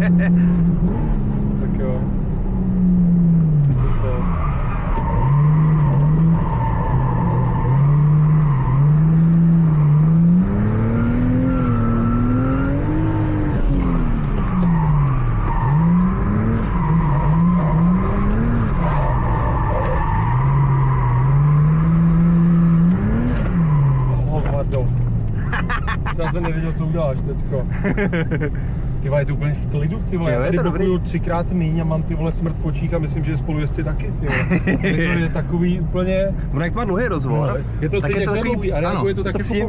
Tak jo. Já jsem nevěděl, co uděláš teďko. Ty vole, je to úplně v klidu, ty vole. Já tady blokuju 3krát míň a mám ty vole smrt v očích a myslím, že spolujezdci taky, ty vole. To je takový úplně... No jak má dlouhý rozvor. No, je to stejně jak dlouhý a reaguje to tak jako pomalu.